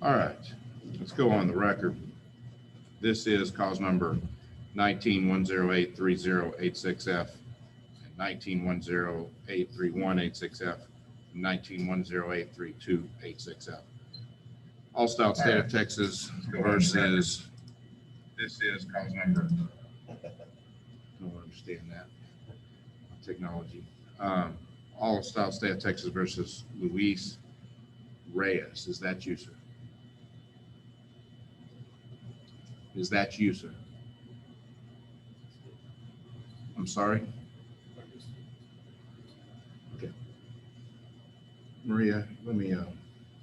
All right, let's go on the record. This is cause number 1910830886F, and 1910831886F, and 1910832886F. All style state of Texas versus, this is cause number, I don't understand that, technology. All style state of Texas versus Luis Reyes. Is that you, sir? Is that you, sir? I'm sorry? Okay. Maria, let me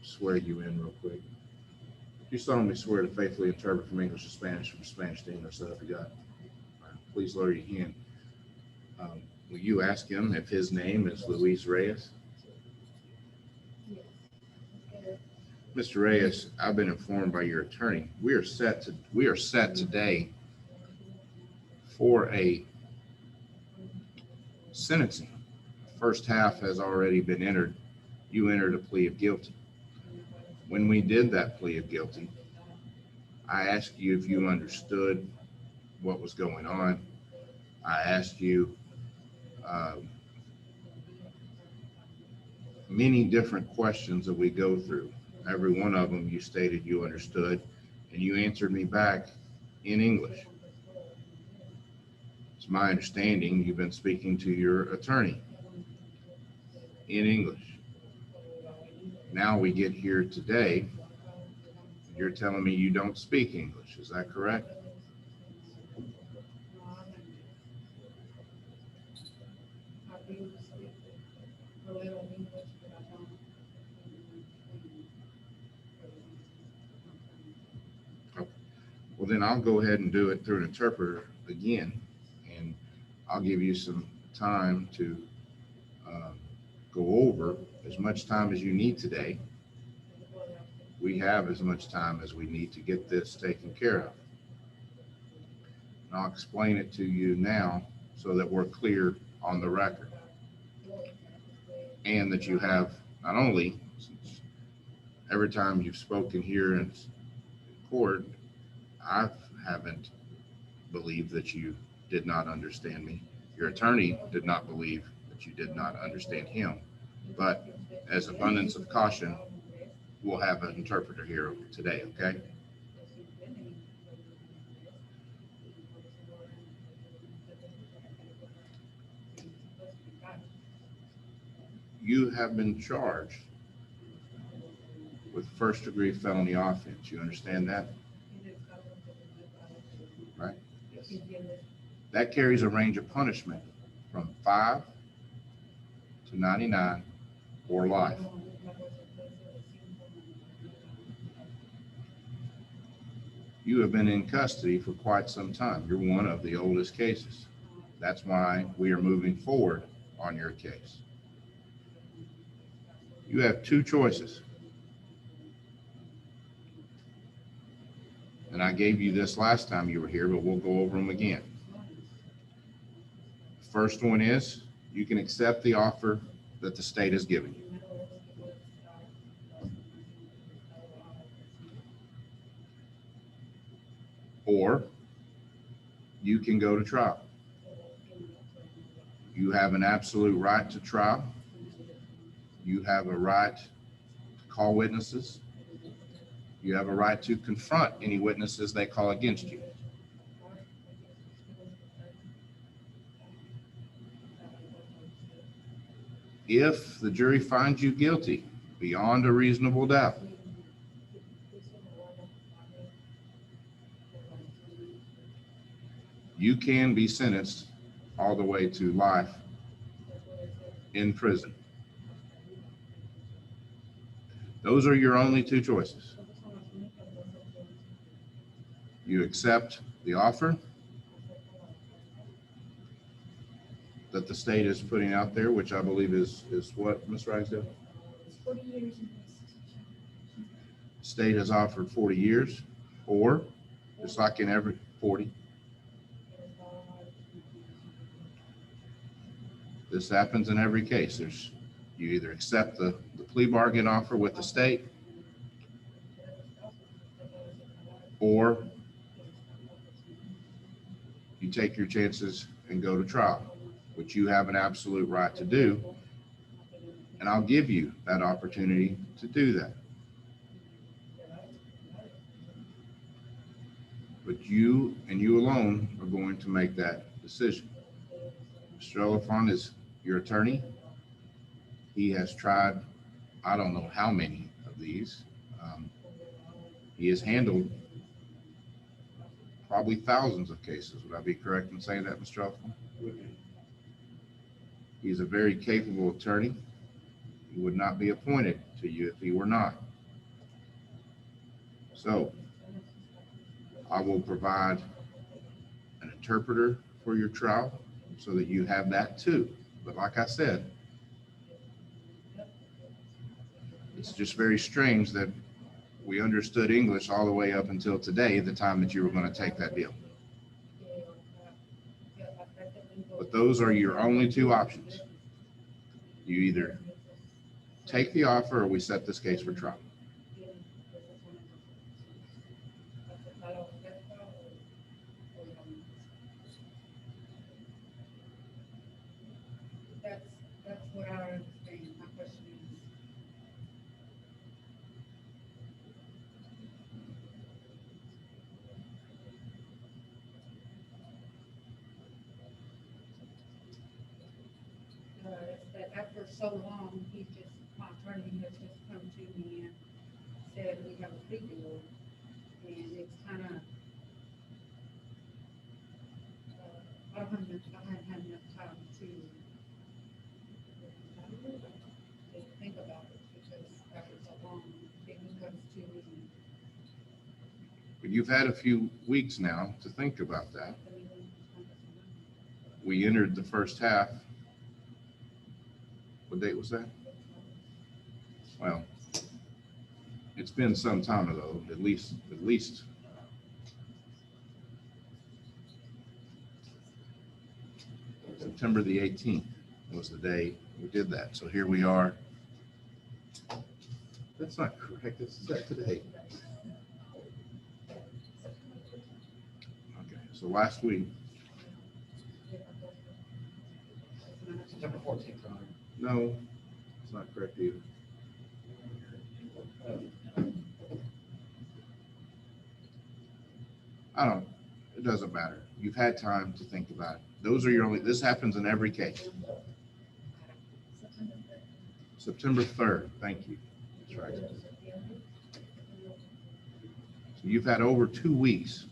swear you in real quick. You solemnly swear to faithfully interpret from English to Spanish, from Spanish to English, so help you God. Please lower your hand. Will you ask him if his name is Luis Reyes? Mr. Reyes, I've been informed by your attorney. We are set today for a sentencing. First half has already been entered. You entered a plea of guilty. When we did that plea of guilty, I asked you if you understood what was going on. I asked you many different questions that we go through. Every one of them you stated you understood, and you answered me back in English. It's my understanding you've been speaking to your attorney in English. Now we get here today, you're telling me you don't speak English. Is that correct? Well, then I'll go ahead and do it through an interpreter again, and I'll give you some time to go over as much time as you need today. We have as much time as we need to get this taken care of. And I'll explain it to you now so that we're clear on the record, and that you have not only, since every time you've spoken here in court, I haven't believed that you did not understand me. Your attorney did not believe that you did not understand him. But as abundance of caution, we'll have an interpreter here today, okay? You have been charged with first-degree felony offense. You understand that? Right? That carries a range of punishment from 5 to 99 or life. You have been in custody for quite some time. You're one of the oldest cases. That's why we are moving forward on your case. You have two choices. And I gave you this last time you were here, but we'll go over them again. The first one is you can accept the offer that the state has given you. Or you can go to trial. You have an absolute right to trial. You have a right to call witnesses. You have a right to confront any witnesses they call against you. If the jury finds you guilty beyond a reasonable doubt, you can be sentenced all the way to life in prison. Those are your only two choices. You accept the offer that the state is putting out there, which I believe is what, Ms. Ragsdale? 40 years. State has offered 40 years, or just like in every 40. This happens in every case. You either accept the plea bargain offer with the state, or you take your chances and go to trial, which you have an absolute right to do. And I'll give you that opportunity to do that. But you and you alone are going to make that decision. Mr. Oliphant is your attorney. He has tried, I don't know how many of these. He has handled probably thousands of cases. Would I be correct in saying that, Mr. Oliphant? He's a very capable attorney. He would not be appointed to you if he were not. So I will provide an interpreter for your trial so that you have that too. But like I said, it's just very strange that we understood English all the way up until today, the time that you were going to take that deal. But those are your only two options. You either take the offer or we set this case for trial. That's what I understand. My question is, that after so long, my attorney has just come to me and said we have a plea deal, and it's kind of, I haven't had enough time to think about it, because after so long, it comes to me. But you've had a few weeks now to think about that. We entered the first half. What date was that? Well, it's been some time ago, at least September the 18th was the day we did that. So here we are. That's not correct. It's set today. Okay, so last week. September 14th. No, it's not correct either. It doesn't matter. You've had time to think about it. Those are your only, this happens in every case. September 3rd, thank you. That's right. So you've had over 2 weeks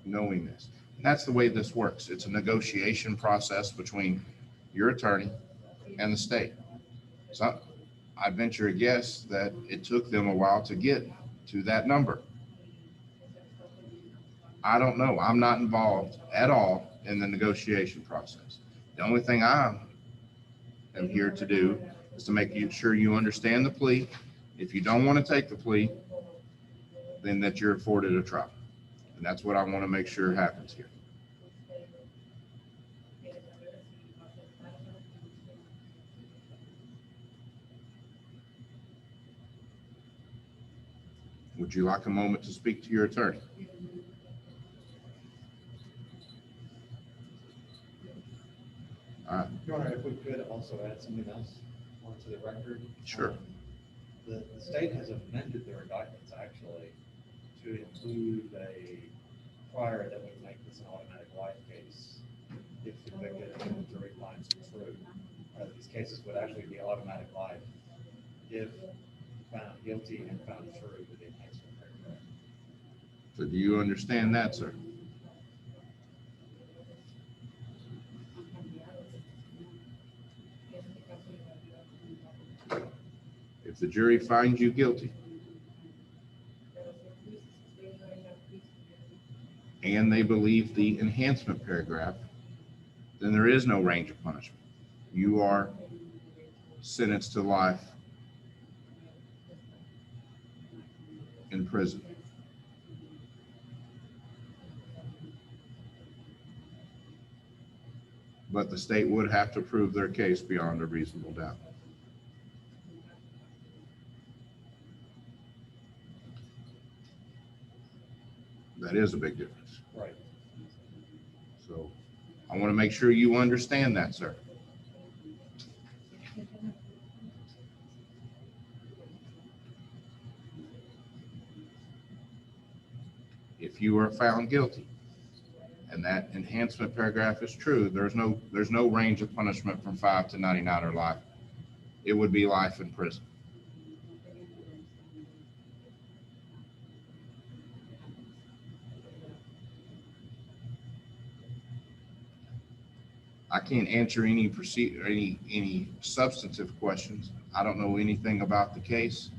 knowing this. And that's the way this works. It's a negotiation process between your attorney and the state. So I venture a guess that it took them a while to get to that number. I don't know. I'm not involved at all in the negotiation process. The only thing I am here to do is to make sure you understand the plea. If you don't want to take the plea, then that you're afforded a trial. And that's what I want to make sure happens here. Would you like a moment to speak to your attorney? Your Honor, if we could also add something else onto the record. Sure. The state has amended their indictments actually to include a prior that would make this an automatic life case if convicted and the jury finds it true. These cases would actually be automatic life if found guilty and found true with the enhancement paragraph. So do you understand that, sir? If the jury finds you guilty and they believe the enhancement paragraph, then there is no range of punishment. You are sentenced to life in prison. But the state would have to prove their case beyond a reasonable doubt. That is a big difference. Right. So I want to make sure you understand that, sir. If you are found guilty and that enhancement paragraph is true, there's no range of punishment from 5 to 99 or life. It would be life in prison. I can't answer any any substantive questions. I don't know anything about the case.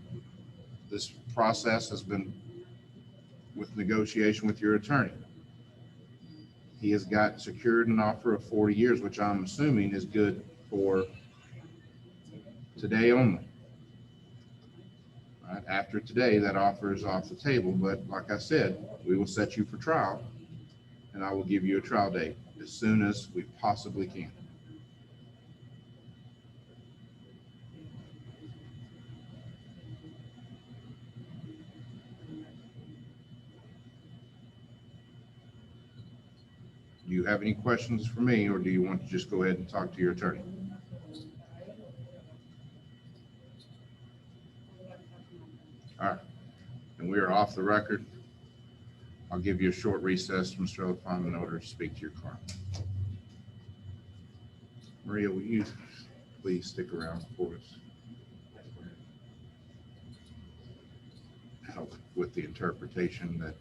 This process has been with negotiation with your attorney. He has got secured an offer of 40 years, which I'm assuming is good for today only. Right? After today, that offer is off the table. But like I said, we will set you for trial, and I will give you a trial date as soon as we possibly can. Do you have any questions for me, or do you want to just go ahead and talk to your attorney? All right. And we are off the record. I'll give you a short recess, Mr. Elefant, in order to speak to your client. Maria, will you please stick around for us? Help with the interpretation that